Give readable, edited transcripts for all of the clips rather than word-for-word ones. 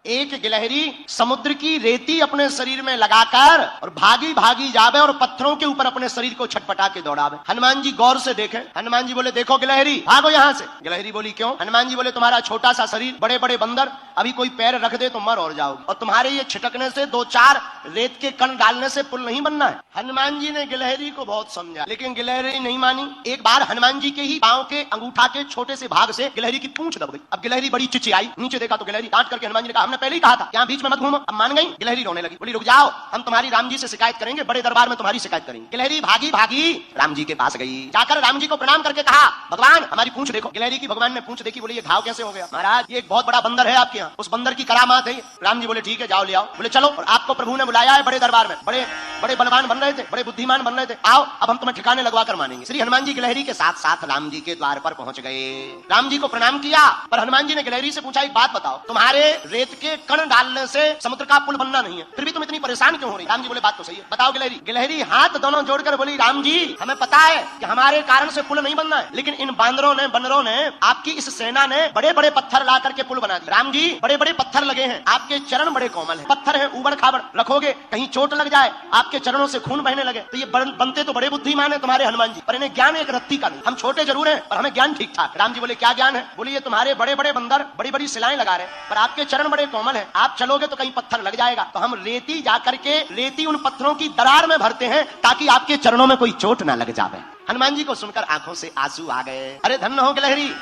एक गिलहरी समुद्र की रेती अपने शरीर में लगाकर और भागी भागी जावे और पत्थरों के ऊपर अपने शरीर को छटपटा के दौड़ावे। हनुमान जी गौर से देखे, हनुमान जी बोले देखो गिलहरी भागो यहाँ से। गिलहरी बोली क्यों? हनुमान जी बोले तुम्हारा छोटा सा शरीर, बड़े बड़े बंदर, अभी कोई पैर रख दे तो मर और जाओगे, और तुम्हारे ये छिटकने से दो चार रेत के कण डालने से पुल नहीं बनना है। हनुमान जी ने गिलहरी को बहुत समझा, लेकिन गिलहरी नहीं मानी। एक बार हनुमान जी के ही पांव के अंगूठा के छोटे से भाग से गिलहरी की पूंछ दब गई। अब गिलहरी बड़ी चिचियाई, नीचे देखा तो गिलहरी डांट करके हनुमान जी ने कहा हमने पहले ही कहा था यहाँ बीच में मत घूमो। अब मान गई। गिलहरी रोने लगी, बोली रुक जाओ, हम तुम्हारी राम जी से शिकायत करेंगे, बड़े दरबार में तुम्हारी शिकायत करेंगे। गिलहरी भागी भागी राम जी के पास गई, जाकर राम जी को प्रणाम करके कहा भगवान हमारी पूंछ देखो। गिलहरी की भगवान ने पूंछ देखी, बोले ये घाव कैसे हो गया? महाराज ये एक बहुत बड़ा बंदर है आपके यहाँ, उस बंदर की करामात है। राम जी बोले ठीक है जाओ ले आओ। बोले चलो, और आपको प्रभु ने बुलाया है बड़े दरबार में, बड़े बड़े बलवान बन रहे थे, बड़े बुद्धिमान बन रहे थे, आओ अब हम तुम्हें ठिकाने लगवा कर मानेंगे। श्री हनुमान जी गिलहरी के साथ साथ राम जी के द्वार पर पहुंच गए। राम जी को प्रणाम किया, पर हनुमान जी ने गिलहरी से पूछा एक बात बताओ, तुम्हारे रेत के कण डालने से समुद्र का पुल बनना नहीं है, फिर भी तुम इतनी परेशान क्यों हो रही? राम जी बोले बात तो सही है, बताओ गिलहरी। गिलहरी हाथ दोनों जोड़कर बोली राम जी हमें पता है कि हमारे कारण से पुल नहीं बनना है, लेकिन इन बंदरों ने आपकी इस सेना ने बड़े बड़े पत्थर ला करके पुल बना दिया। राम जी बड़े बड़े पत्थर लगे हैं, आपके चरण बड़े कोमल हैं, पत्थर है उबड़ खाबड़, रखोगे कहीं चोट लग जाए, आपके चरणों से खून बहने लगे, तो ये बनते तो बड़े बुद्धिमान है तुम्हारे हनुमान जी, पर इन्हें ज्ञान एक रत्ती का नहीं। हम छोटे जरूर हैं पर हमें ज्ञान ठीक ठाक। राम जी बोले क्या ज्ञान है? बोले ये तुम्हारे बड़े बड़े बंदर बड़ी बड़ी सिलाएं लगा रहे, पर आपके चरण बड़े कोमल है, आप चलोगे तो कहीं पत्थर लग जाएगा, तो हम रेती जाकर के रेती उन पत्थरों की दरार में भरते हैं ताकि आपके चरणों में कोई चोट ना लग जावे। हनुमान जी को सुनकर आंखों से आंसू आ गए। अरे धन्य हो गिलहरी,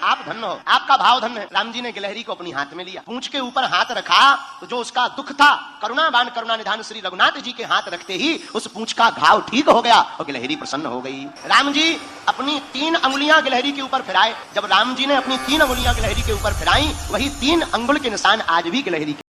आप धन्य हो, आपका भाव धन्य है। राम जी ने गिलहरी को अपनी हाथ में लिया, पूंछ के ऊपर हाथ रखा तो जो उसका दुख था, करुणावान करुणा निधान श्री रघुनाथ जी के हाथ रखते ही उस पूंछ का घाव ठीक हो गया और गिलहरी प्रसन्न हो गई। राम जी अपनी 3 अंगुलियां गिलहरी के ऊपर फिराए। जब राम जी ने अपनी 3 अंगुलियां गिलहरी के ऊपर फिराई, वही 3 अंगुल के निशान आज भी गिलहरी